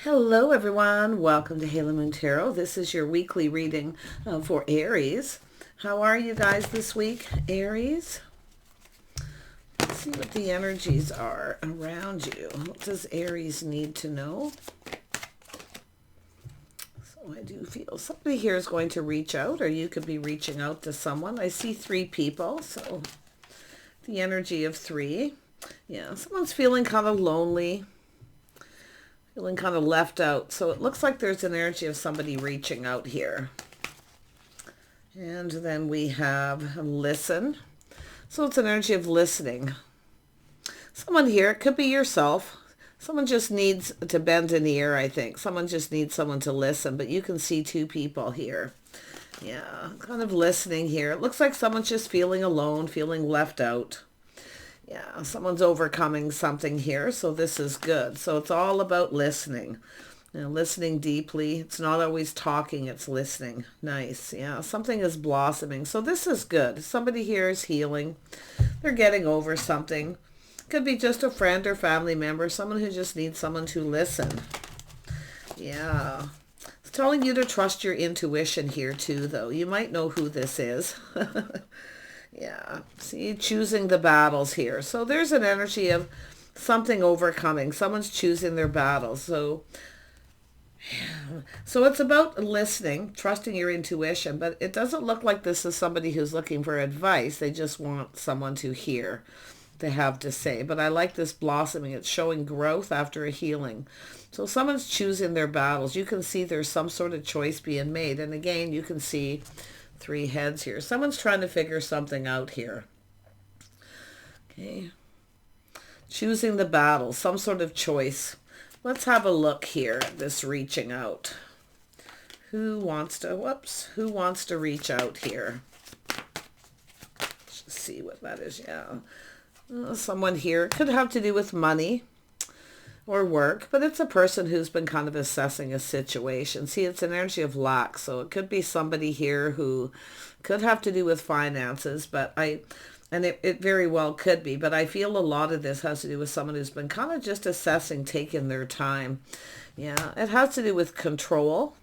Hello everyone, welcome to Halo Moon Tarot. This is your weekly reading for Aries. How are you guys this week, Aries? Let's see what the energies are around you. What does Aries need to know? So I do feel somebody here is going to reach out, or you could be reaching out to someone. I see 3 people, so the energy of 3. Yeah, someone's feeling kind of lonely. Feeling kind of left out. So it looks like there's an energy of somebody reaching out here. And then we have listen. So it's an energy of listening. Someone here, it could be yourself. Someone just needs to bend an ear, I think. Someone just needs someone to listen. But you can see 2 people here. Yeah, kind of listening here. It looks like someone's just feeling alone, feeling left out. Yeah, someone's overcoming something here, so this is good. So it's all about listening. Listening deeply. It's not always talking, it's listening. Nice. Yeah, something is blossoming. So this is good. Somebody here is healing. They're getting over something. Could be just a friend or family member, someone who just needs someone to listen. Yeah. It's telling you to trust your intuition here too, though. You might know who this is. Yeah, see, choosing the battles here. So there's an energy of something overcoming. Someone's choosing their battles. So it's about listening, trusting your intuition, but it doesn't look like this is somebody who's looking for advice. They just want someone to hear, to have to say. But I like this blossoming. It's showing growth after a healing. So someone's choosing their battles. You can see there's some sort of choice being made. And again, you can see 3 heads here. Someone's trying to figure something out here. Okay. Choosing the battle, some sort of choice. Let's have a look here at this reaching out. Who wants to reach out here? Let's just see what that is. Yeah. Someone here. Could have to do with money or work, but it's a person who's been kind of assessing a situation. See, it's an energy of lack, so it could be somebody here who could have to do with finances, but it very well could be, but I feel a lot of this has to do with someone who's been kind of just assessing, taking their time. Yeah, it has to do with control.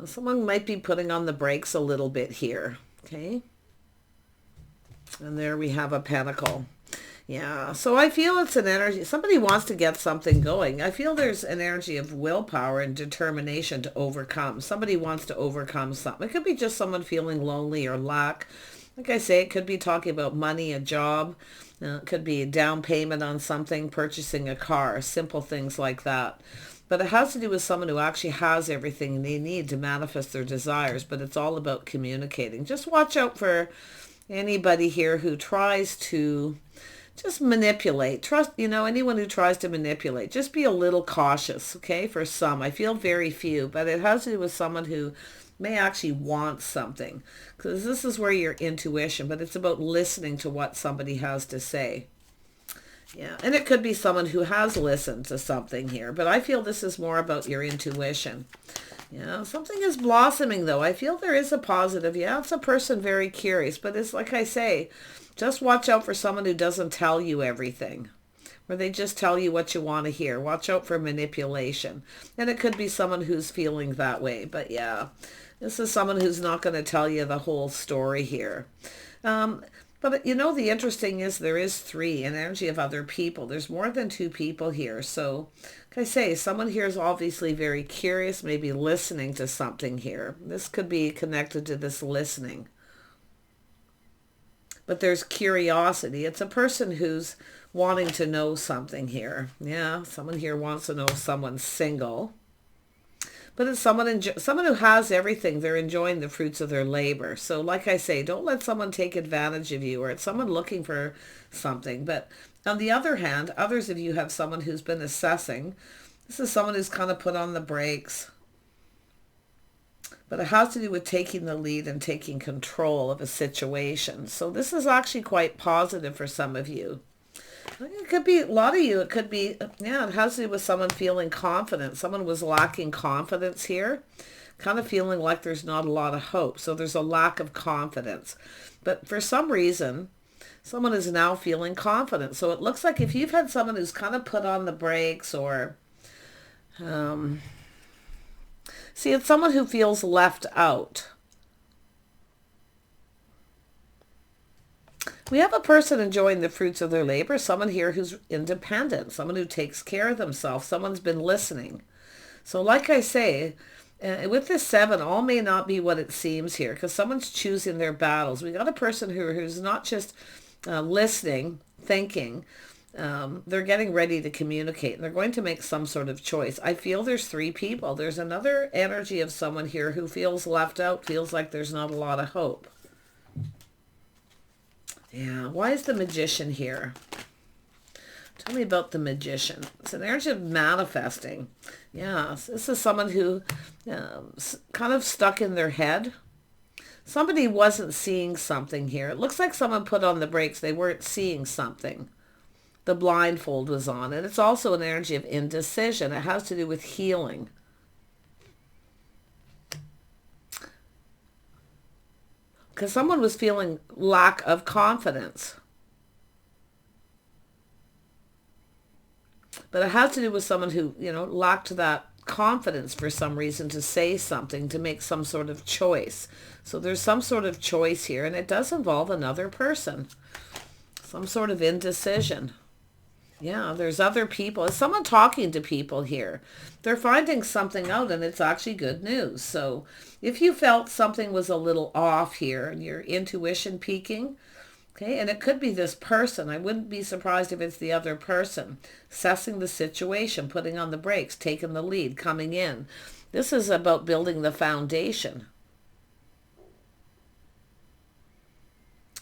Someone might be putting on the brakes a little bit here, okay? And there we have a pentacle. Yeah, so I feel it's an energy. Somebody wants to get something going. I feel there's an energy of willpower and determination to overcome. Somebody wants to overcome something. It could be just someone feeling lonely or lack. Like I say, it could be talking about money, a job. It could be a down payment on something, purchasing a car, simple things like that. But it has to do with someone who actually has everything they need to manifest their desires. But it's all about communicating. Just watch out for anybody here who tries to just manipulate. Trust, anyone who tries to manipulate, just be a little cautious, okay? For some, I feel very few, but it has to do with someone who may actually want something, because this is where your intuition, but it's about listening to what somebody has to say. Yeah, and it could be someone who has listened to something here, but I feel this is more about your intuition. Yeah, something is blossoming, though. I feel there is a positive. Yeah, it's a person very curious, but it's like I say, just watch out for someone who doesn't tell you everything, where they just tell you what you want to hear. Watch out for manipulation. And it could be someone who's feeling that way. But yeah, this is someone who's not going to tell you the whole story here. But the interesting is there is 3, an energy of other people. There's more than 2 people here. So, like I say, someone here is obviously very curious, maybe listening to something here. This could be connected to this listening. But there's curiosity. It's a person who's wanting to know something here. Yeah, someone here wants to know if someone's single. But it's someone who has everything. They're enjoying the fruits of their labor. So like I say, don't let someone take advantage of you, or it's someone looking for something. But on the other hand, others of you have someone who's been assessing. This is someone who's kind of put on the brakes. But it has to do with taking the lead and taking control of a situation. So this is actually quite positive for some of you. It could be a lot of you. It could be, yeah, it has to do with someone feeling confident. Someone was lacking confidence here, kind of feeling like there's not a lot of hope. So there's a lack of confidence. But for some reason, someone is now feeling confident. So it looks like if you've had someone who's kind of put on the brakes, or See, it's someone who feels left out. We have a person enjoying the fruits of their labor, someone here who's independent, someone who takes care of themselves, someone's been listening. So like I say, with this 7, all may not be what it seems here, because someone's choosing their battles. We got a person who's not just listening, thinking. They're getting ready to communicate, and they're going to make some sort of choice. I feel there's 3 people. There's another energy of someone here who feels left out, feels like there's not a lot of hope. Yeah, why is the Magician here? Tell me about the Magician. It's an energy of manifesting. Yeah, this is someone who kind of stuck in their head. Somebody wasn't seeing something here. It looks like someone put on the brakes. They weren't seeing something. The blindfold was on. And it's also an energy of indecision. It has to do with healing. Because someone was feeling lack of confidence. But it has to do with someone who, lacked that confidence for some reason to say something, to make some sort of choice. So there's some sort of choice here, and it does involve another person. Some sort of indecision. Yeah, there's other people. Is someone talking to people here? They're finding something out, and it's actually good news. So if you felt something was a little off here and your intuition peaking, okay, and it could be this person. I wouldn't be surprised if it's the other person. Assessing the situation, putting on the brakes, taking the lead, coming in. This is about building the foundation.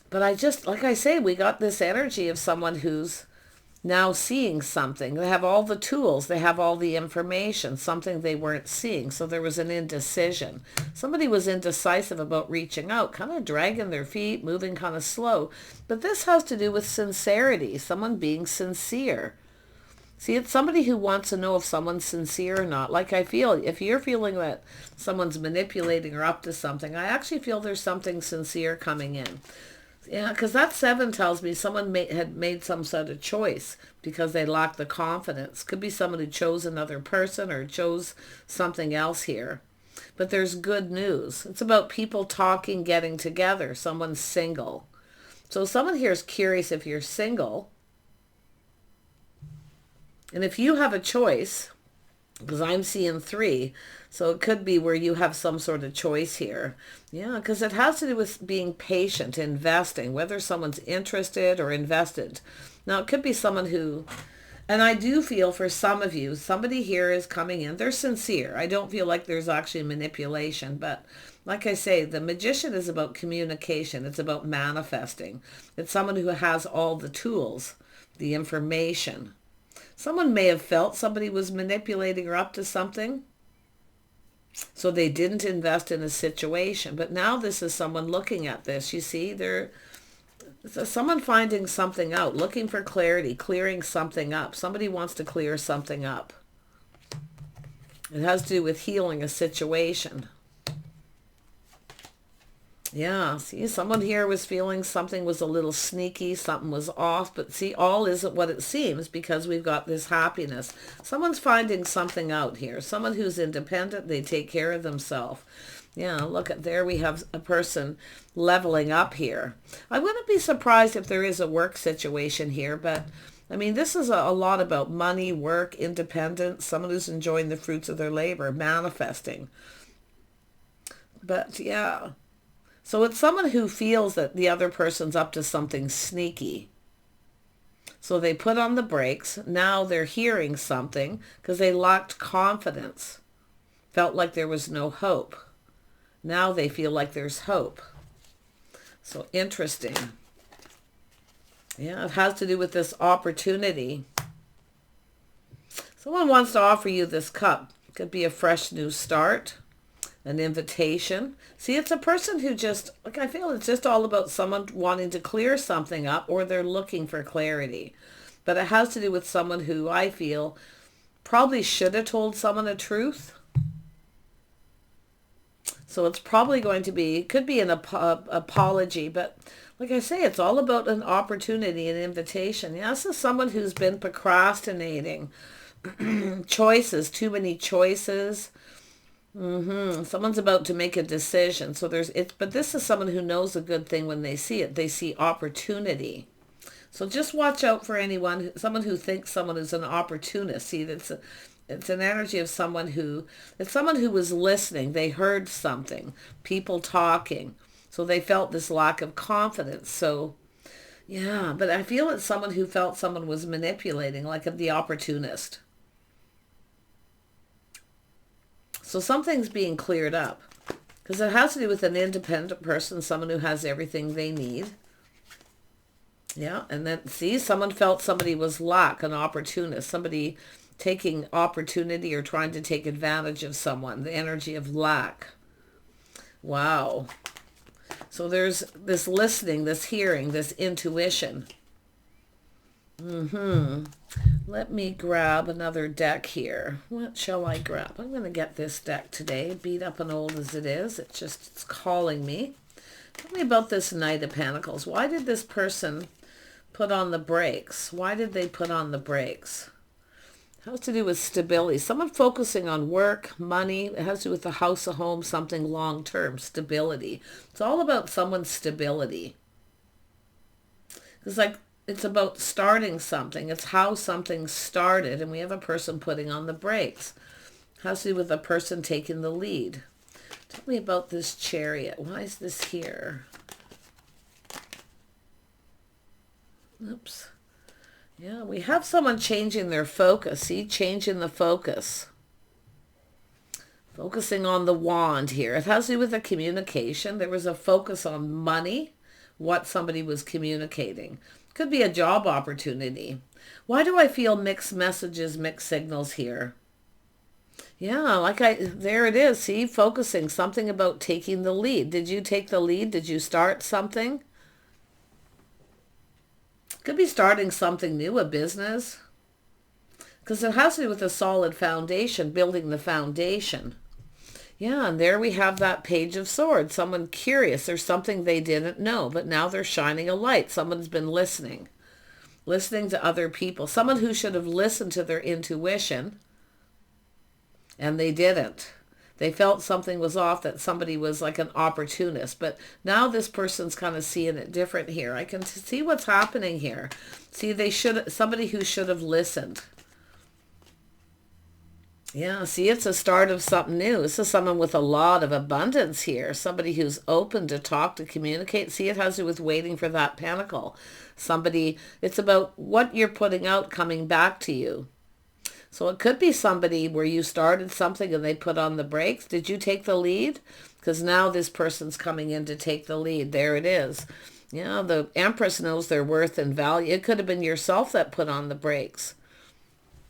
But like I say, we got this energy of someone who's now seeing something. They have all the tools. They have all the information, something they weren't seeing. So there was an indecision. Somebody was indecisive about reaching out, kind of dragging their feet, moving kind of slow. But this has to do with sincerity, someone being sincere. See, it's somebody who wants to know if someone's sincere or not. Like I feel, if you're feeling that someone's manipulating or up to something, I actually feel there's something sincere coming in. Yeah, because that 7 tells me someone had made some sort of choice because they lacked the confidence. Could be someone who chose another person or chose something else here. But there's good news. It's about people talking, getting together. Someone's single. So someone here is curious if you're single. And if you have a choice, because I'm seeing 3, so it could be where you have some sort of choice here. Yeah, because it has to do with being patient, investing, whether someone's interested or invested. Now, it could be someone who, and I do feel for some of you, somebody here is coming in. They're sincere. I don't feel like there's actually manipulation, but like I say, the Magician is about communication. It's about manifesting. It's someone who has all the tools, the information. Someone may have felt somebody was manipulating or up to something, so they didn't invest in a situation. But now this is someone looking at this. You see, they're someone finding something out, looking for clarity, clearing something up. Somebody wants to clear something up. It has to do with healing a situation. Yeah, see, someone here was feeling something was a little sneaky, something was off, but see, all isn't what it seems because we've got this happiness. Someone's finding something out here. Someone who's independent, they take care of themselves. Yeah, look at there, we have a person leveling up here. I wouldn't be surprised if there is a work situation here, but I mean, this is a lot about money, work, independence, someone who's enjoying the fruits of their labor, manifesting. But yeah. So it's someone who feels that the other person's up to something sneaky. So they put on the brakes. Now they're hearing something because they lacked confidence. Felt like there was no hope. Now they feel like there's hope. So interesting. Yeah, it has to do with this opportunity. Someone wants to offer you this cup. It could be a fresh new start. An invitation. See, it's a person who just, like I feel it's just all about someone wanting to clear something up or they're looking for clarity. But it has to do with someone who I feel probably should have told someone the truth. So it's probably going to be, it could be an apology, but like I say, it's all about an opportunity, an invitation. Yeah, this is someone who's been procrastinating, Choices, too many choices. Someone's about to make a decision. So but this is someone who knows a good thing when they see it. They see opportunity. So just watch out for someone who thinks someone is an opportunist. See, it's an energy of it's someone who was listening. They heard something, people talking. So they felt this lack of confidence. So yeah, but I feel it's someone who felt someone was manipulating, like the opportunist. So something's being cleared up because it has to do with an independent person, someone who has everything they need. Yeah, and then see, someone felt somebody was an opportunist, somebody taking opportunity or trying to take advantage of someone, the energy of lack. Wow. So there's this listening, this hearing, this intuition. Let me grab another deck here. What shall I grab? I'm going to get this deck today, beat up and old as it is. It's calling me. Tell me about this Knight of Pentacles. Why did this person put on the brakes? Why did they put on the brakes? It has to do with stability. Someone focusing on work, money. It has to do with the house, a home, something long-term, stability. It's all about someone's stability. It's about starting something. It's how something started, and we have a person putting on the brakes. It has to do with a person taking the lead. Tell me about this Chariot. Why is this here? Oops. Yeah, we have someone changing their focus. See, changing the focus. Focusing on the wand here. It has to do with the communication. There was a focus on money, what somebody was communicating. Could be a job opportunity. Why do I feel mixed messages, mixed signals here? Yeah, there it is. See, focusing, something about taking the lead. Did you take the lead? Did you start something? Could be starting something new, a business. Because it has to do with a solid foundation, building the foundation. Yeah, and there we have that Page of Swords. Someone curious. There's something they didn't know, but now they're shining a light. Someone's been listening to other people. Someone who should have listened to their intuition, and they didn't. They felt something was off, that somebody was like an opportunist. But now this person's kind of seeing it different here. I can see what's happening here. See, somebody who should have listened. Yeah, see, it's a start of something new. This is someone with a lot of abundance here. Somebody who's open to talk, to communicate. See, it has to do with waiting for that pentacle. It's about what you're putting out coming back to you. So it could be somebody where you started something and they put on the brakes. Did you take the lead? Because now this person's coming in to take the lead. There it is. Yeah, the Empress knows their worth and value. It could have been yourself that put on the brakes.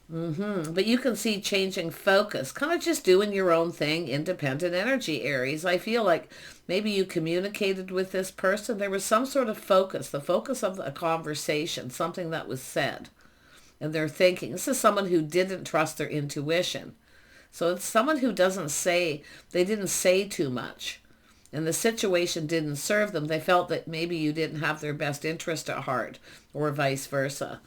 But you can see changing focus, kind of just doing your own thing, independent energy, Aries. I feel like maybe you communicated with this person. There was some sort of focus, the focus of a conversation, something that was said. And they're thinking, this is someone who didn't trust their intuition. So it's someone who didn't say too much. And the situation didn't serve them. They felt that maybe you didn't have their best interest at heart, or vice versa.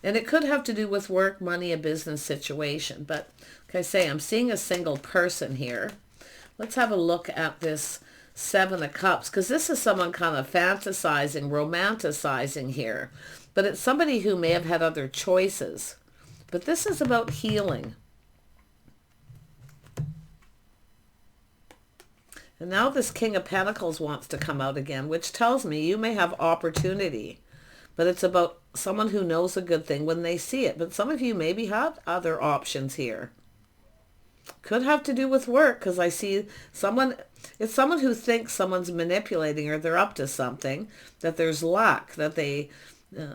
And it could have to do with work, money, a business situation. But like I say, I'm seeing a single person here. Let's have a look at this Seven of Cups, because this is someone kind of fantasizing, romanticizing here. But it's somebody who may have had other choices. But this is about healing. And now this King of Pentacles wants to come out again, which tells me you may have opportunity. But it's about someone who knows a good thing when they see it. But some of you maybe have other options here. Could have to do with work, because I see it's someone who thinks someone's manipulating or they're up to something, that there's lack, that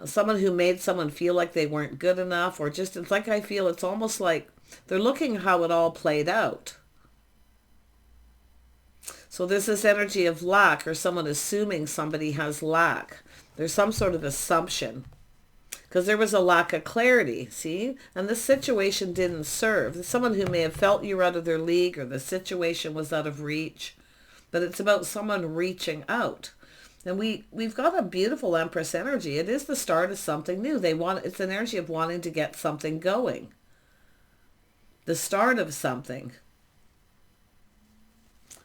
someone who made someone feel like they weren't good enough, or just, it's like I feel it's almost like they're looking how it all played out. So there's this energy of lack, or someone assuming somebody has lack. There's some sort of assumption. Because there was a lack of clarity, see? And this situation didn't serve. There's someone who may have felt you're out of their league, or the situation was out of reach. But it's about someone reaching out. And we've got a beautiful Empress energy. It is the start of something new. It's an energy of wanting to get something going. the start of something.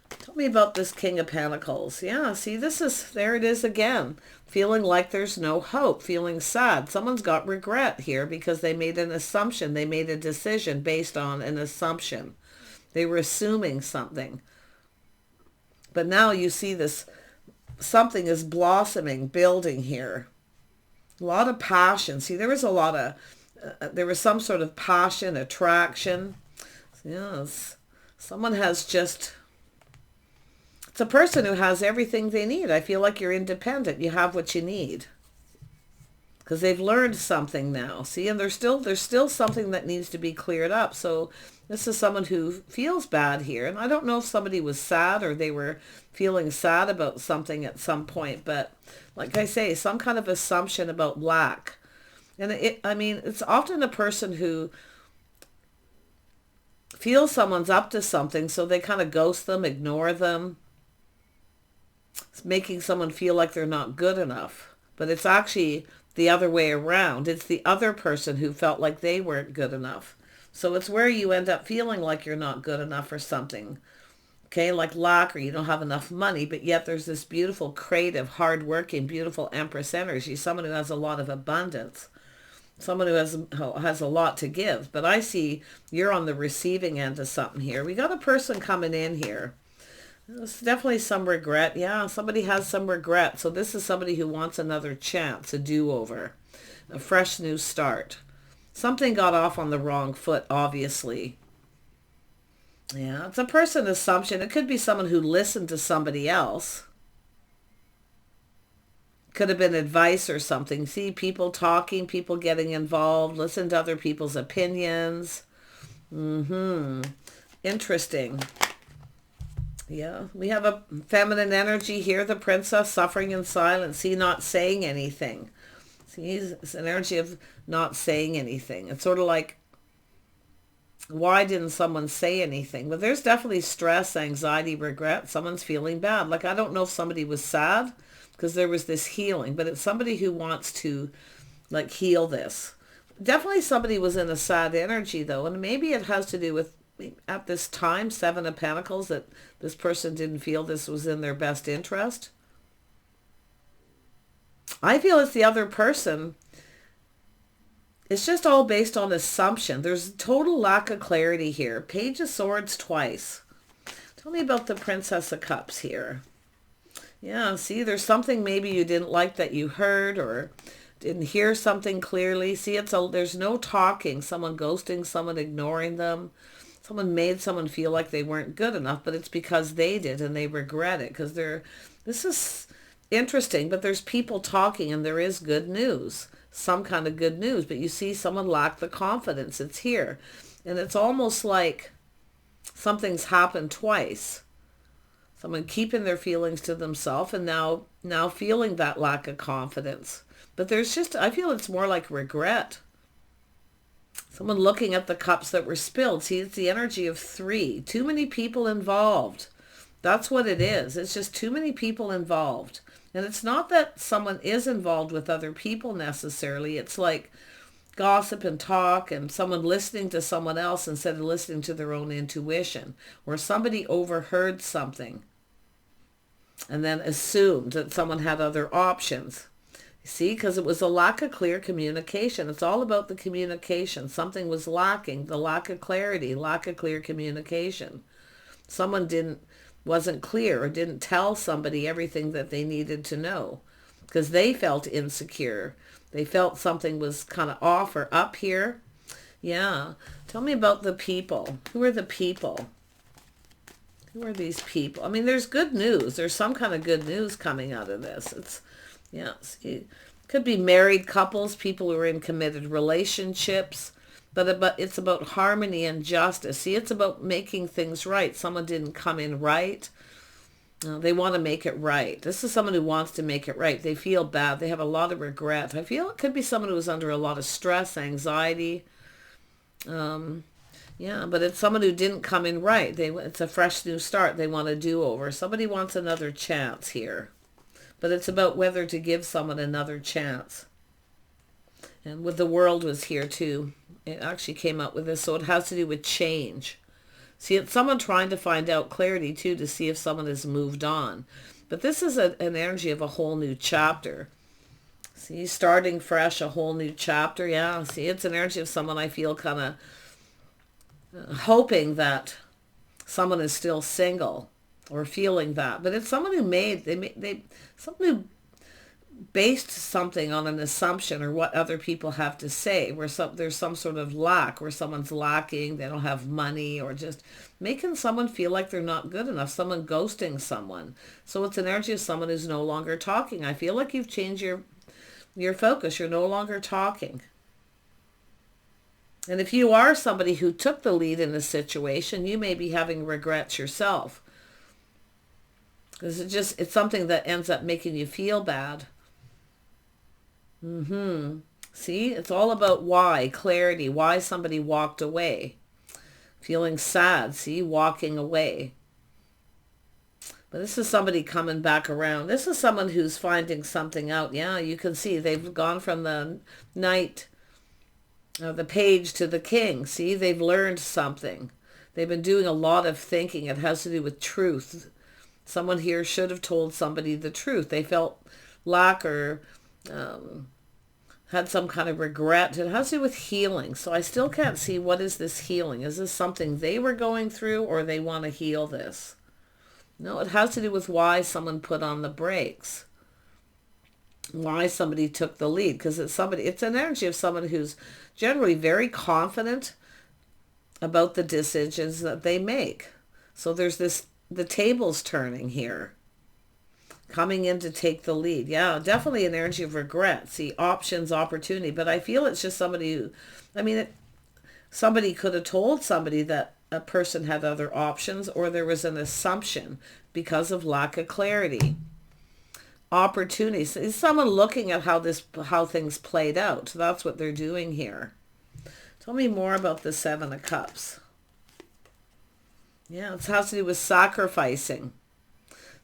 Tell me about this King of Pentacles. Yeah, see, there it is again. Feeling like there's no hope, feeling sad. Someone's got regret here because they made an assumption. They made a decision based on an assumption. They were assuming something. But now you see this, something is blossoming, building here. A lot of passion. See, there was a lot of, there was some sort of passion, attraction. Yes. Someone has just, it's a person who has everything they need. I feel like you're independent. You have what you need. Because they've learned something now. See, and there's still something that needs to be cleared up. So this is someone who feels bad here. And I don't know if somebody was sad or they were feeling sad about something at some point. But like I say, some kind of assumption about lack. And I mean, it's often a person who feels someone's up to something, so they kind of ghost them, ignore them. It's making someone feel like they're not good enough. But it's actually the other way around. It's the other person who felt like they weren't good enough. So it's where you end up feeling like you're not good enough for something. Okay, like lack, or you don't have enough money, but yet there's this beautiful, creative, hardworking, beautiful Empress energy. Someone who has a lot of abundance. Someone who has a lot to give. But I see you're on the receiving end of something here. We got a person coming in here. There's definitely some regret. Yeah, somebody has some regret. So this is somebody who wants another chance, a do-over, a fresh new start. Something got off on the wrong foot, obviously. Yeah, it's a person assumption. It could be someone who listened to somebody else. Could have been advice or something. See, people talking, people getting involved, listen to other people's opinions. Interesting. Yeah, we have a feminine energy here, the princess, suffering in silence. See, not saying anything. See, it's an energy of not saying anything. It's sort of like, why didn't someone say anything? But there's definitely stress, anxiety, regret. Someone's feeling bad. Like, I don't know if somebody was sad because there was this healing, but it's somebody who wants to, like, heal this. Definitely somebody was in a sad energy, though, and maybe it has to do with, at this time, Seven of Pentacles, that this person didn't feel this was in their best interest. I feel it's the other person. It's just all based on assumption. There's total lack of clarity here. Page of Swords twice. Tell me about the Princess of Cups here. Yeah, see, there's something maybe you didn't like that you heard or didn't hear something clearly. See, there's no talking. Someone ghosting, someone ignoring them. Someone made someone feel like they weren't good enough, but it's because they did and they regret it. Because this is interesting, but there's people talking and there is good news. Some kind of good news, but you see someone lacked the confidence. It's here. And it's almost like something's happened twice. Someone keeping their feelings to themselves and now feeling that lack of confidence. But there's just, I feel it's more like regret. Someone looking at the cups that were spilled. See, it's the energy of 3. Too many people involved. That's what it is. It's just too many people involved. And it's not that someone is involved with other people necessarily. It's like gossip and talk and someone listening to someone else instead of listening to their own intuition. Or somebody overheard something and then assumed that someone had other options. See, because it was a lack of clear communication. It's all about the communication. Something was lacking, the lack of clarity, lack of clear communication. Someone wasn't clear or didn't tell somebody everything that they needed to know because they felt insecure. They felt something was kind of off or up here. Yeah. Tell me about the people. Who are the people? Who are these people? I mean, there's good news. There's some kind of good news coming out of this. It's, yeah, see, could be married couples, people who are in committed relationships, but it's about harmony and justice. See, it's about making things right. Someone didn't come in right. They want to make it right. This is someone who wants to make it right. They feel bad. They have a lot of regret. I feel it could be someone who is under a lot of stress, anxiety. Yeah, but it's someone who didn't come in right. It's a fresh new start. They want a do-over. Somebody wants another chance here. But it's about whether to give someone another chance. And with the World was here too. It actually came out with this, so it has to do with change. See, it's someone trying to find out clarity too, to see if someone has moved on. But this is an energy of a whole new chapter. See, starting fresh, a whole new chapter. Yeah, see, it's an energy of someone I feel kind of hoping that someone is still single, or feeling that. But it's someone who someone who based something on an assumption or what other people have to say, where there's some sort of lack, where someone's lacking, they don't have money, or just making someone feel like they're not good enough, someone ghosting someone. So it's an energy of someone who's no longer talking. I feel like you've changed your focus. You're no longer talking. And if you are somebody who took the lead in a situation, you may be having regrets yourself. Because it's something that ends up making you feel bad. See, it's all about why, clarity, why somebody walked away. Feeling sad, see, walking away. But this is somebody coming back around. This is someone who's finding something out. Yeah, you can see they've gone from the Knight, the Page, to the King. See, they've learned something. They've been doing a lot of thinking. It has to do with truth. Someone here should have told somebody the truth. They felt lack, or had some kind of regret. It has to do with healing. So I still can't see, what is this healing? Is this something they were going through, or they want to heal this? No, it has to do with why someone put on the brakes. Why somebody took the lead. Because it's an energy of someone who's generally very confident about the decisions that they make. So there's the tables turning here. Coming in to take the lead. Yeah, definitely an energy of regret. See, options, opportunity. But I feel it's just somebody who, somebody could have told somebody that a person had other options, or there was an assumption because of lack of clarity. Opportunities. Is someone looking at how things played out? That's what they're doing here. Tell me more about the Seven of Cups. Yeah, it has to do with sacrificing.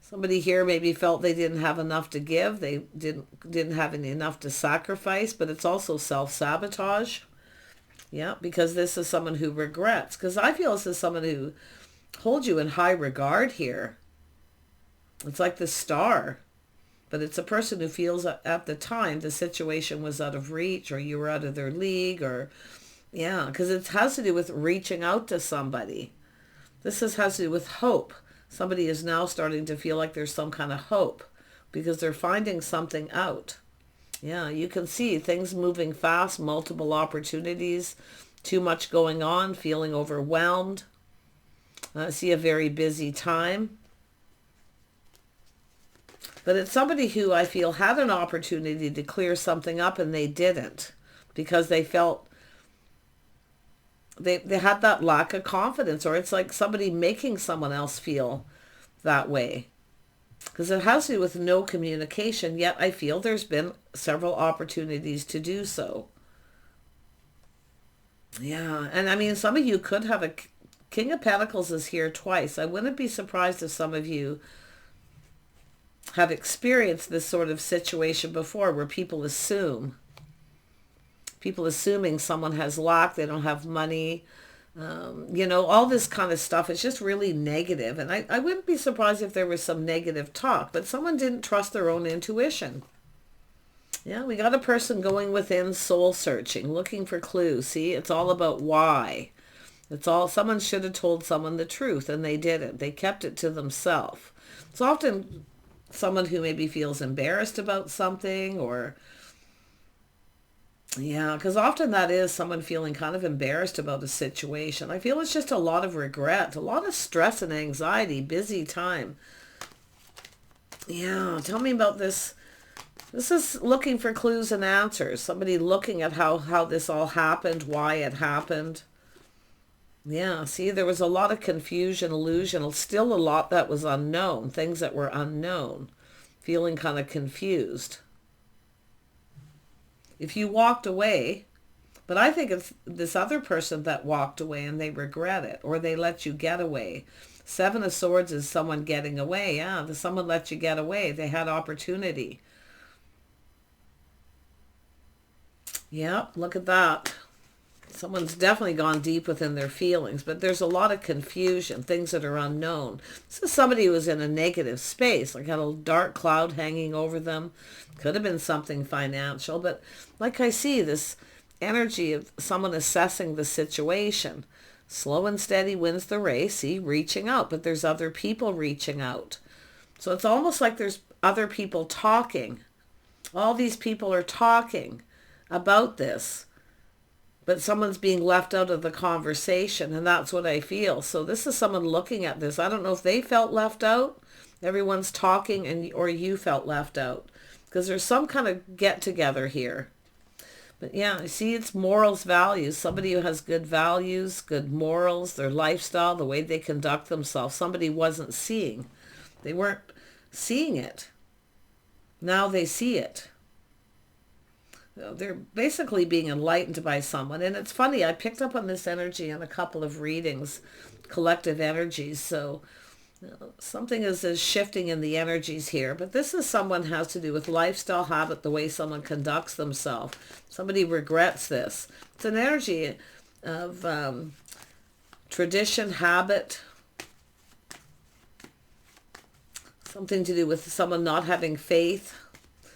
Somebody here maybe felt they didn't have enough to give. They didn't have enough to sacrifice, but it's also self-sabotage. Yeah, because this is someone who regrets. Because I feel this is someone who holds you in high regard here. It's like the Star. But it's a person who feels at the time the situation was out of reach, or you were out of their league, or, yeah, because it has to do with reaching out to somebody. This has to do with hope. Somebody is now starting to feel like there's some kind of hope because they're finding something out. Yeah, you can see things moving fast, multiple opportunities, too much going on, feeling overwhelmed. I see a very busy time. But it's somebody who I feel had an opportunity to clear something up, and they didn't, because they felt they had that lack of confidence, or it's like somebody making someone else feel that way. Because it has to do with no communication, yet I feel there's been several opportunities to do so. Yeah, and some of you could have a King of Pentacles is here twice. I wouldn't be surprised if some of you have experienced this sort of situation before, where people assuming someone has lack, they don't have money, all this kind of stuff. It's just really negative. And I wouldn't be surprised if there was some negative talk, but someone didn't trust their own intuition. Yeah, we got a person going within, soul searching, looking for clues. See, it's all about why. Someone should have told someone the truth, and they didn't. They kept it to themselves. It's often someone who maybe feels embarrassed about something, or, yeah, because often that is someone feeling kind of embarrassed about a situation. I feel it's just a lot of regret, a lot of stress and anxiety, busy time. Yeah, tell me about this. This is looking for clues and answers. Somebody looking at how this all happened, why it happened. Yeah, see, there was a lot of confusion, illusion, still a lot that was unknown, things that were unknown, feeling kind of confused. If you walked away, but I think it's this other person that walked away and they regret it, or they let you get away. Seven of Swords is someone getting away. Yeah, someone let you get away. They had opportunity. Yep, look at that. Someone's definitely gone deep within their feelings, but there's a lot of confusion, things that are unknown. This is somebody who was in a negative space, like had a dark cloud hanging over them. Could have been something financial, but like I see this energy of someone assessing the situation. Slow and steady wins the race, see, reaching out, but there's other people reaching out. So it's almost like there's other people talking. All these people are talking about this, but someone's being left out of the conversation, and that's what I feel. So this is someone looking at this. I don't know if they felt left out. Everyone's talking, and or you felt left out, because there's some kind of get together here. But yeah, I see it's morals, values. Somebody who has good values, good morals, their lifestyle, the way they conduct themselves. Somebody wasn't seeing. They weren't seeing it. Now they see it. They're basically being enlightened by someone. And it's funny, I picked up on this energy in a couple of readings, collective energies. So something is shifting in the energies here. But this is someone has to do with lifestyle, habit, the way someone conducts themselves. Somebody regrets this. It's an energy of tradition, habit, something to do with someone not having faith.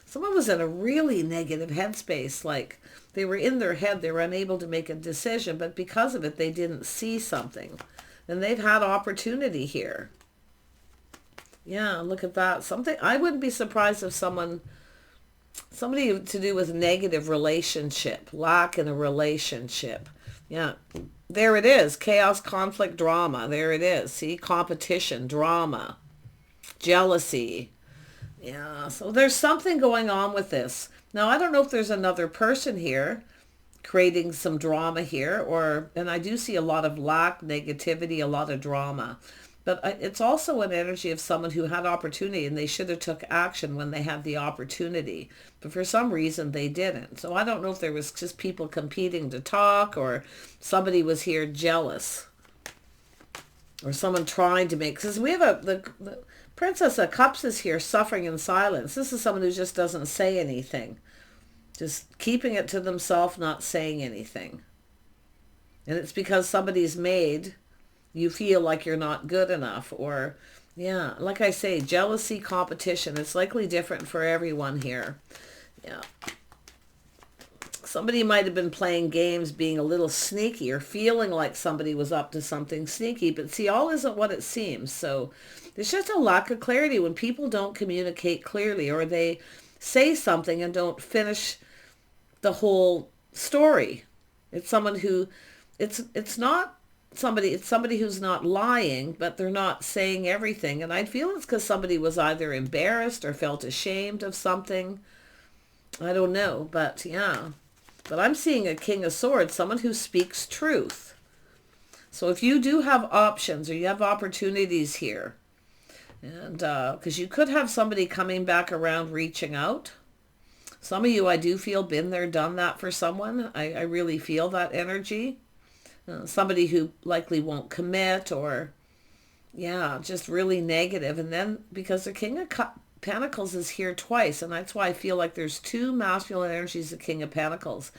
Someone was in a really negative headspace, like they were in their head, they were unable to make a decision, but because of it, they didn't see something. And they've had opportunity here. Yeah, look at that. Something, I wouldn't be surprised if somebody to do with negative relationship, lack in a relationship. Yeah, there it is. Chaos, conflict, drama. There it is. See, competition, drama, jealousy. Yeah, so there's something going on with this. Now, I don't know if there's another person here creating some drama here, and I do see a lot of lack, negativity, a lot of drama. But it's also an energy of someone who had opportunity and they should have took action when they had the opportunity. But for some reason they didn't. So I don't know if there was just people competing to talk, or somebody was here jealous, or someone trying to make, because we have the Princess of Cups is here suffering in silence. This is someone who just doesn't say anything. Just keeping it to themselves, not saying anything. And it's because somebody's made you feel like you're not good enough, or, yeah, like I say, jealousy, competition. It's likely different for everyone here. Yeah. Somebody might have been playing games, being a little sneaky, or feeling like somebody was up to something sneaky. But see, all isn't what it seems. So there's just a lack of clarity when people don't communicate clearly, or they say something and don't finish the whole story. It's someone who, it's not somebody, it's somebody who's not lying, but they're not saying everything. And I feel it's because somebody was either embarrassed or felt ashamed of something. I don't know, but yeah. But I'm seeing a King of Swords, someone who speaks truth. So if you do have options, or you have opportunities here, and because you could have somebody coming back around, reaching out. Some of you, I do feel, been there, done that for someone. I really feel that energy. Somebody who likely won't commit, or, yeah, just really negative. And then because the King of Pentacles is here twice, and that's why I feel like there's two masculine energies, the King of Pentacles.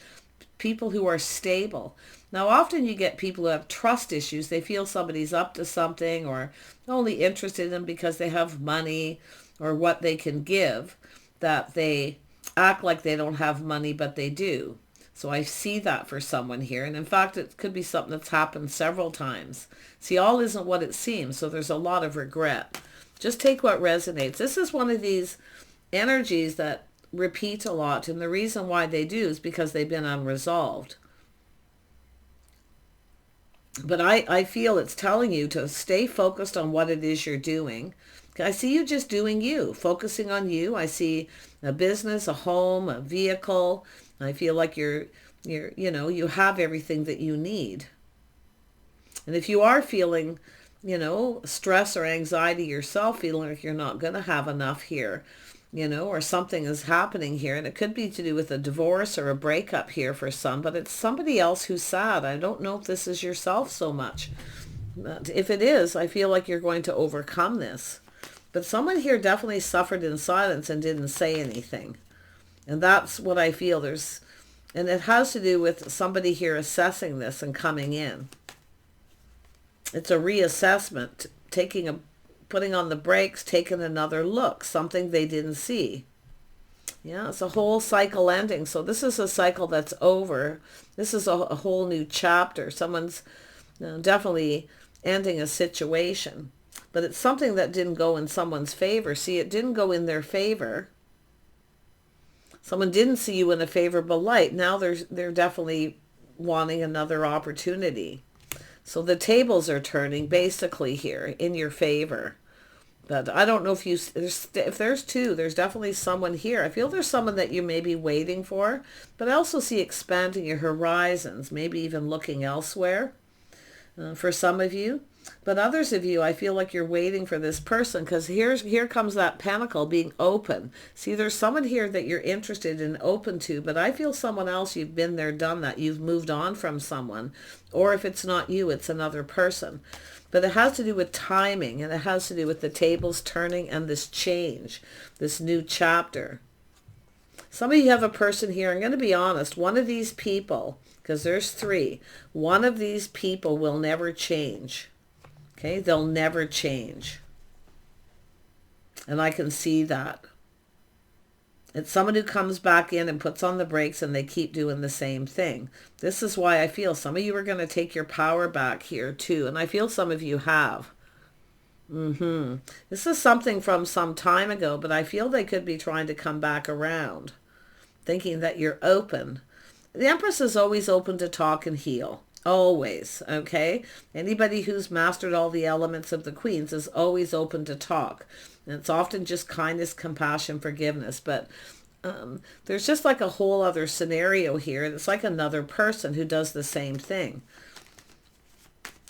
People who are stable. Now, often you get people who have trust issues. They feel somebody's up to something, or only interested in them because they have money or what they can give, that they act like they don't have money, but they do. So I see that for someone here. And in fact, it could be something that's happened several times. See, all isn't what it seems. So there's a lot of regret. Just take what resonates. This is one of these energies that repeat a lot. And the reason why they do is because they've been unresolved. But I feel it's telling you to stay focused on what it is you're doing. I see you just doing you, focusing on you. I see a business, a home, a vehicle. I feel like you have everything that you need. And if you are feeling, stress or anxiety yourself, feeling like you're not going to have enough here, or something is happening here, and it could be to do with a divorce or a breakup here for some, but it's somebody else who's sad. I don't know if this is yourself so much. But if it is, I feel like you're going to overcome this. But someone here definitely suffered in silence and didn't say anything. And that's what I feel. And it has to do with somebody here assessing this and coming in. It's a reassessment, putting on the brakes, taking another look, something they didn't see. Yeah, it's a whole cycle ending. So this is a cycle that's over. This is a whole new chapter. Someone's definitely ending a situation. But it's something that didn't go in someone's favor. See, it didn't go in their favor. Someone didn't see you in a favorable light. Now they're definitely wanting another opportunity. So the tables are turning basically here in your favor. But I don't know if there's two, there's definitely someone here. I feel there's someone that you may be waiting for, but I also see expanding your horizons, maybe even looking elsewhere for some of you. But others of you, I feel like you're waiting for this person, because here comes that pentacle being open. See, there's someone here that you're interested and open to, but I feel someone else, you've been there, done that. You've moved on from someone. Or if it's not you, it's another person. But it has to do with timing, and it has to do with the tables turning and this change, this new chapter. Some of you have a person here, I'm going to be honest, one of these people, because there's three, one of these people will never change. Okay, they'll never change. And I can see that. It's someone who comes back in and puts on the brakes, and they keep doing the same thing. This is why I feel some of you are going to take your power back here too. And I feel some of you have. This is something from some time ago, but I feel they could be trying to come back around, thinking that you're open. The Empress is always open to talk and heal. Always, okay? Anybody who's mastered all the elements of the Queens is always open to talk. And it's often just kindness, compassion, forgiveness. But there's just like a whole other scenario here. It's like another person who does the same thing.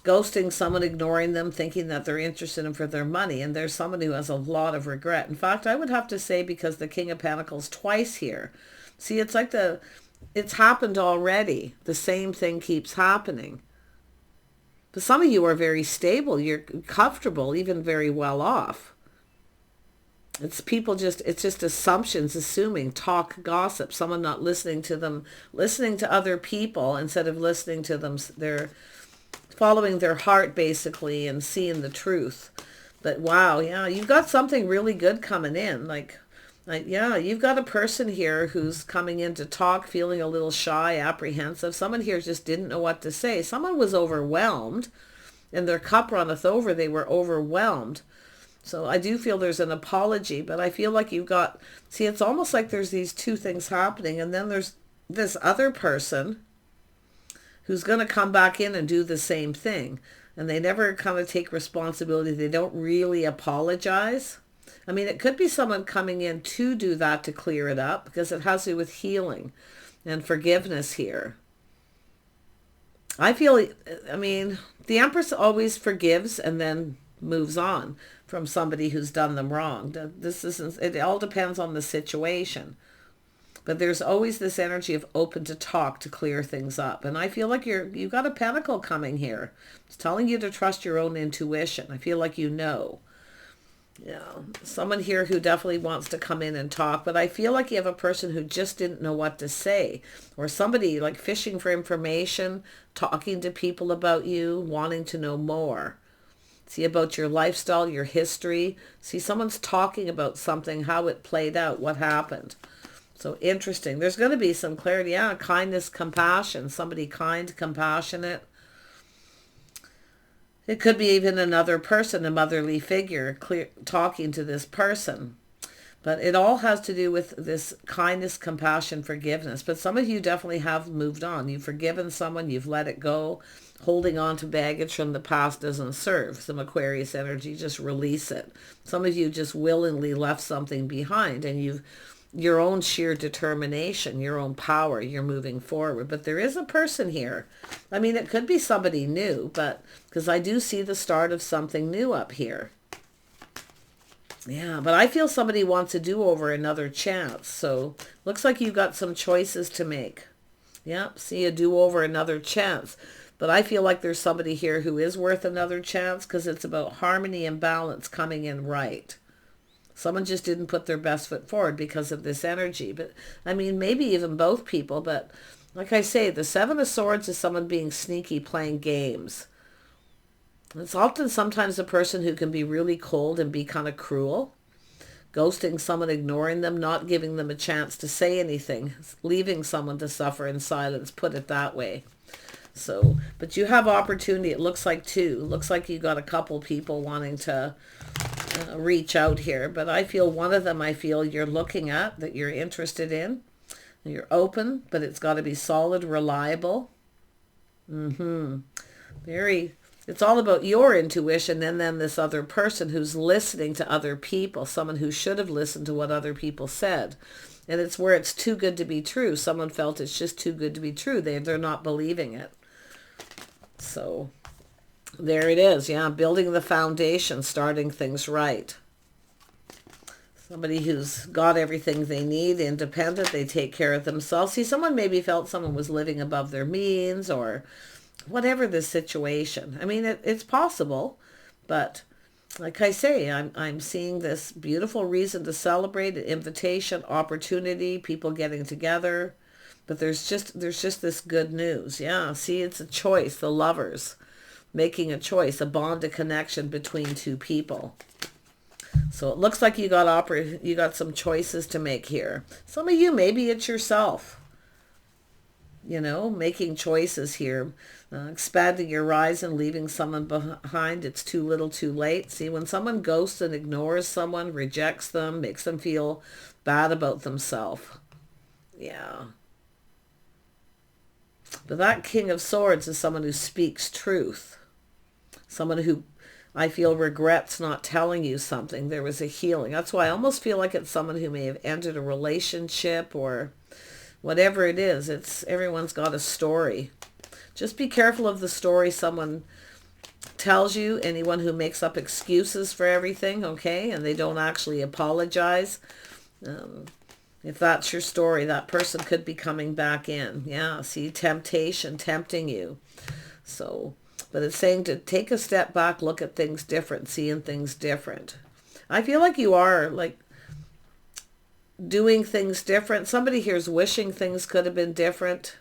Ghosting someone, ignoring them, thinking that they're interested in them for their money. And there's someone who has a lot of regret. In fact, I would have to say, because the King of Pentacles twice here. See, it's like it's happened already. The same thing keeps happening. But some of you are very stable. You're comfortable, even very well off. It's just assumptions, assuming, talk, gossip, someone not listening to them, listening to other people instead of listening to them. They're following their heart basically and seeing the truth. But wow, yeah, you've got something really good coming in. Yeah, you've got a person here who's coming in to talk, feeling a little shy, apprehensive. Someone here just didn't know what to say. Someone was overwhelmed, and their cup runneth over. They were overwhelmed. So I do feel there's an apology, but I feel like see, it's almost like there's these two things happening, and then there's this other person who's going to come back in and do the same thing. And they never kind of take responsibility. They don't really apologize. I mean, it could be someone coming in to do that, to clear it up, because it has to do with healing and forgiveness here. I feel, the Empress always forgives and then moves on from somebody who's done them wrong. It all depends on the situation. But there's always this energy of open to talk, to clear things up. And I feel like you've got a pentacle coming here. It's telling you to trust your own intuition. I feel like you know. Yeah, someone here who definitely wants to come in and talk, but I feel like you have a person who just didn't know what to say, or somebody like fishing for information, talking to people about you, wanting to know more. See, about your lifestyle, your history. See, someone's talking about something, how it played out, what happened. So interesting. There's going to be some clarity. Yeah, kindness, compassion, somebody kind, compassionate. It could be even another person, a motherly figure, talking to this person. But it all has to do with this kindness, compassion, forgiveness. But some of you definitely have moved on. You've forgiven someone. You've let it go. Holding on to baggage from the past doesn't serve. Some Aquarius energy, just release it. Some of you just willingly left something behind, and your own sheer determination, your own power, you're moving forward. But there is a person here. I mean, it could be somebody new, but because I do see the start of something new up here. Yeah, but I feel somebody wants to do over another chance. So looks like you've got some choices to make. Yeah, see a do-over, another chance. But I feel like there's somebody here who is worth another chance, because it's about harmony and balance coming in right. Someone just didn't put their best foot forward because of this energy. But I mean, maybe even both people, but Like I say, the Seven of Swords is someone being sneaky, playing games. It's often sometimes a person who can be really cold and be kind of cruel. Ghosting someone, ignoring them, not giving them a chance to say anything, leaving someone to suffer in silence, put it that way. So, but you have opportunity. It looks like two. Looks like you got a couple people wanting to reach out here. But I feel one of them, I feel you're looking at, that you're interested in. You're open, but it's got to be solid, reliable. Very, it's all about your intuition, and then this other person who's listening to other people, someone who should have listened to what other people said. And it's where it's too good to be true. Someone felt it's just too good to be true. They're not believing it. So there it is. Yeah, building the foundation, starting things right. Somebody who's got everything they need, independent, they take care of themselves. See, someone maybe felt someone was living above their means or whatever the situation. I mean, it's possible, but like I say, I'm seeing this beautiful reason to celebrate, an invitation, opportunity, people getting together. But there's just this good news. Yeah, see, it's a choice, the lovers making a choice, a bond, a connection between two people. So it looks like you got some choices to make here. Some of you, maybe it's yourself. You know, making choices here, expanding your horizon, leaving someone behind. It's too little, too late. See, when someone ghosts and ignores someone, rejects them, makes them feel bad about themselves. Yeah. But that King of Swords is someone who speaks truth. Someone who I feel regrets not telling you something. There was a healing. That's why I almost feel like it's someone who may have ended a relationship or whatever it is. Everyone's got a story. Just be careful of the story someone tells you. Anyone who makes up excuses for everything, okay, and they don't actually apologize. If that's your story, that person could be coming back in. Yeah, see, temptation, tempting you. So, but it's saying to take a step back, look at things different, seeing things different. I feel like you are, like, doing things different. Somebody here is wishing things could have been different.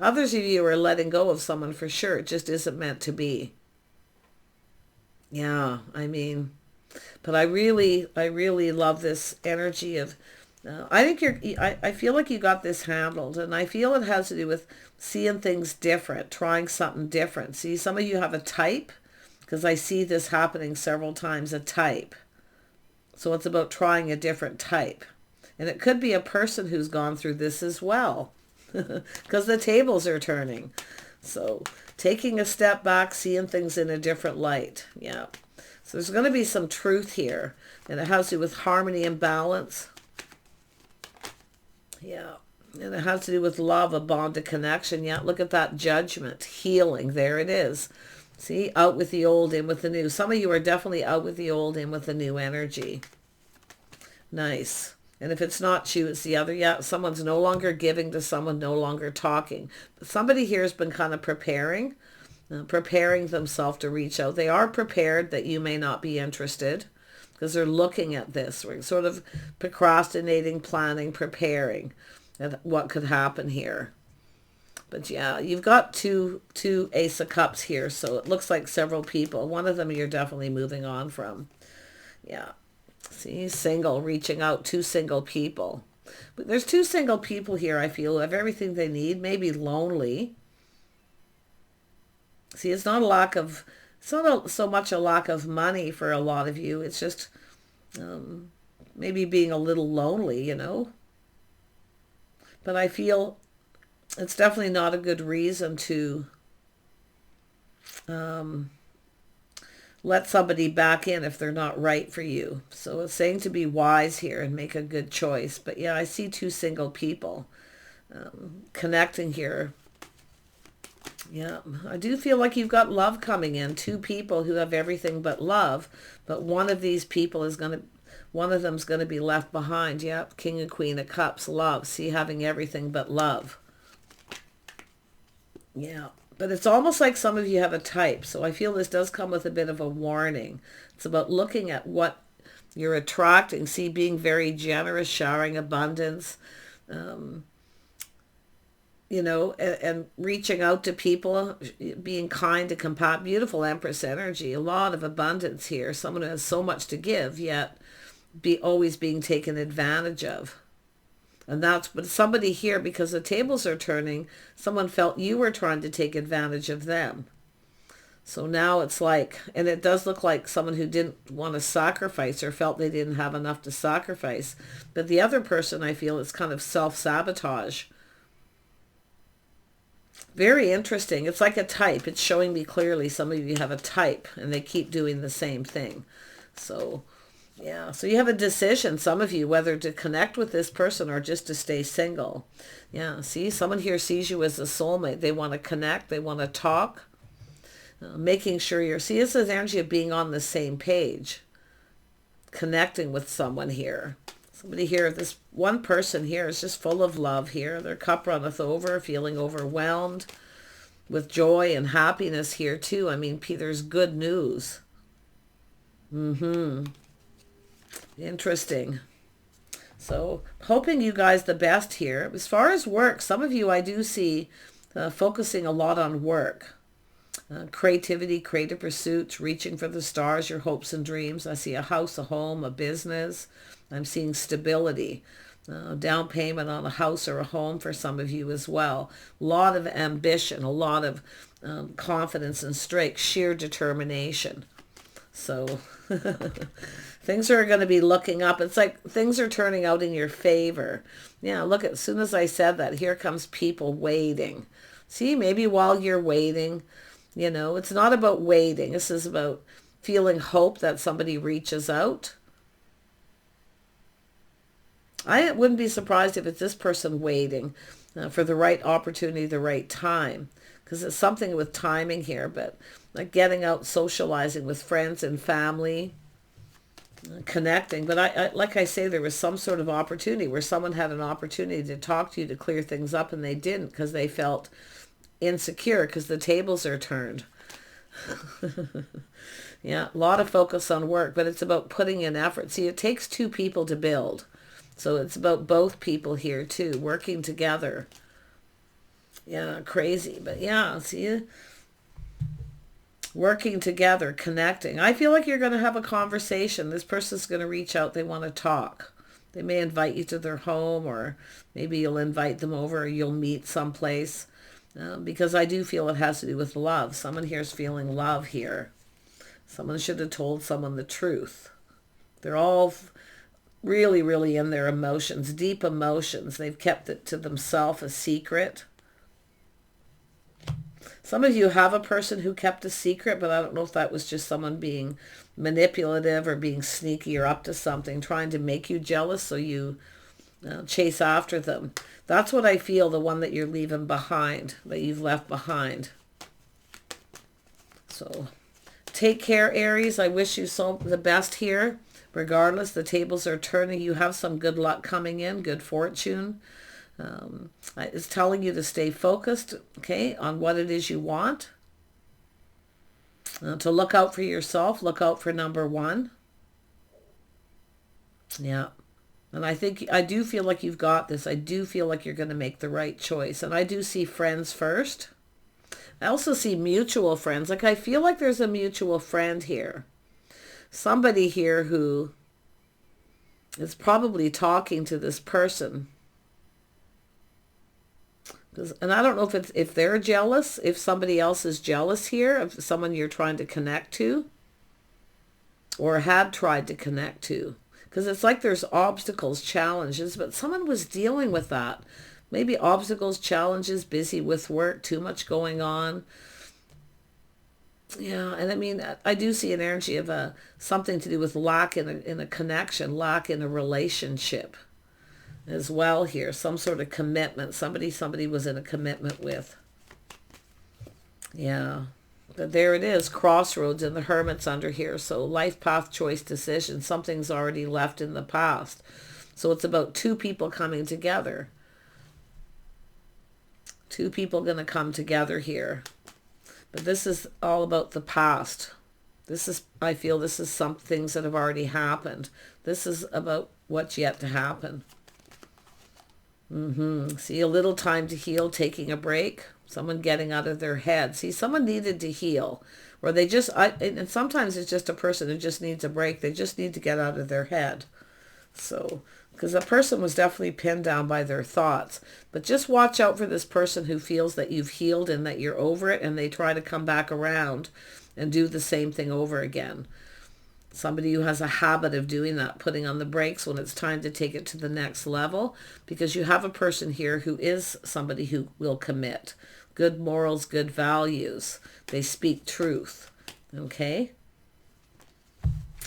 Others of you are letting go of someone for sure. It just isn't meant to be. Yeah, I mean, but I really love this energy of, I think I feel like you got this handled, and I feel it has to do with seeing things different, trying something different. See, some of you have a type, because I see this happening several times, a type. So it's about trying a different type. And it could be a person who's gone through this as well, because the tables are turning. So taking a step back, seeing things in a different light. Yeah. So there's going to be some truth here, and it has to do with harmony and balance. Yeah. And it has to do with love, a bond, a connection. Yeah, look at that Judgment, healing. There it is. See, out with the old, in with the new. Some of you are definitely out with the old, in with the new energy. Nice. And if it's not you, it's the other. Yeah, someone's no longer giving to someone, no longer talking. But somebody here has been kind of preparing themselves to reach out. They are prepared that you may not be interested, because they're looking at this. We're sort of procrastinating, planning, preparing at what could happen here. But yeah, you've got two Ace of Cups here, so it looks like several people. One of them you're definitely moving on from. Yeah. See, single, reaching out, two single people. But there's two single people here, I feel, who have everything they need, maybe lonely. See, it's not so much a lack of money for a lot of you. It's just maybe being a little lonely, you know. But I feel it's definitely not a good reason to let somebody back in if they're not right for you. So it's saying to be wise here and make a good choice. But yeah, I see two single people connecting here. Yeah, I do feel like you've got love coming in. Two people who have everything but love. But one of these people is one of them's going to be left behind. Yep, King and Queen of Cups, love. See, having everything but love. Yeah, but it's almost like some of you have a type. So I feel this does come with a bit of a warning. It's about looking at what you're attracting. See, being very generous, showering abundance. you know, and reaching out to people, being kind and compassionate. Beautiful Empress energy, a lot of abundance here. Someone who has so much to give, yet always being taken advantage of. And that's, but somebody here, because the tables are turning, someone felt you were trying to take advantage of them. So now it's like, and it does look like someone who didn't want to sacrifice or felt they didn't have enough to sacrifice. But the other person, I feel, is kind of self-sabotage. Very interesting. It's like a type. It's showing me clearly some of you have a type and they keep doing the same thing. So, yeah. So you have a decision, some of you, whether to connect with this person or just to stay single. Yeah. See, someone here sees you as a soulmate. They want to connect. They want to talk. Making sure you're, see, this is energy of being on the same page. Connecting with someone here. Somebody here, this one person here is just full of love here. Their cup runneth over, feeling overwhelmed with joy and happiness here too. I mean, there's good news. Interesting. So, hoping you guys the best here. As far as work, some of you I do see focusing a lot on work. Creativity, creative pursuits, reaching for the stars, your hopes and dreams. I see a house, a home, a business. I'm seeing stability, down payment on a house or a home for some of you as well. A lot of ambition, a lot of confidence and strength, sheer determination. So things are going to be looking up. It's like things are turning out in your favor. Yeah, look, as soon as I said that, here comes people waiting. See, maybe while you're waiting, you know, it's not about waiting. This is about feeling hope that somebody reaches out. I wouldn't be surprised if it's this person waiting for the right opportunity, the right time. Because it's something with timing here, but like getting out, socializing with friends and family, connecting. But I like I say, there was some sort of opportunity where someone had an opportunity to talk to you, to clear things up, and they didn't because they felt insecure because the tables are turned. Yeah, a lot of focus on work, but it's about putting in effort. See, it takes two people to build. So it's about both people here too, working together. Yeah, crazy. But yeah, see, working together, connecting. I feel like you're going to have a conversation. This person's going to reach out. They want to talk. They may invite you to their home, or maybe you'll invite them over, or you'll meet someplace. Because I do feel it has to do with love. Someone here is feeling love here. Someone should have told someone the truth. They're all really, really in their emotions, deep emotions. They've kept it to themselves, a secret. Some of you have a person who kept a secret, but I don't know if that was just someone being manipulative or being sneaky or up to something, trying to make you jealous so you chase after them. That's what I feel, the one that you're leaving behind, that you've left behind. So take care, Aries. I wish you the best here. Regardless, the tables are turning. You have some good luck coming in, good fortune. It's telling you to stay focused, okay, on what it is you want. To look out for yourself. Look out for number one. Yeah. And I do feel like you've got this. I do feel like you're going to make the right choice. And I do see friends first. I also see mutual friends. Like I feel like there's a mutual friend here. Somebody here who is probably talking to this person. And I don't know if they're jealous, if somebody else is jealous here of someone you're trying to connect to or had tried to connect to. Because it's like there's obstacles, challenges, but someone was dealing with that. Maybe obstacles, challenges, busy with work, too much going on. Yeah, and I mean, I do see an energy of something to do with lack in a connection, lack in a relationship as well here. Some sort of commitment. Somebody was in a commitment with. Yeah. But there it is, crossroads, and the Hermit's under here. So life path, choice, decision. Something's already left in the past. So it's about two people coming together. Two people going to come together here. But this is all about the past. I feel this is some things that have already happened. This is about what's yet to happen. See, a little time to heal, taking a break. Someone getting out of their head. See, someone needed to heal. Or they just, and sometimes it's just a person who just needs a break. They just need to get out of their head. So, because a person was definitely pinned down by their thoughts. But just watch out for this person who feels that you've healed and that you're over it, and they try to come back around and do the same thing over again. Somebody who has a habit of doing that, putting on the brakes when it's time to take it to the next level, because you have a person here who is somebody who will commit. Good morals, good values. They speak truth. Okay?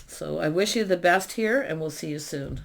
So I wish you the best here, and we'll see you soon.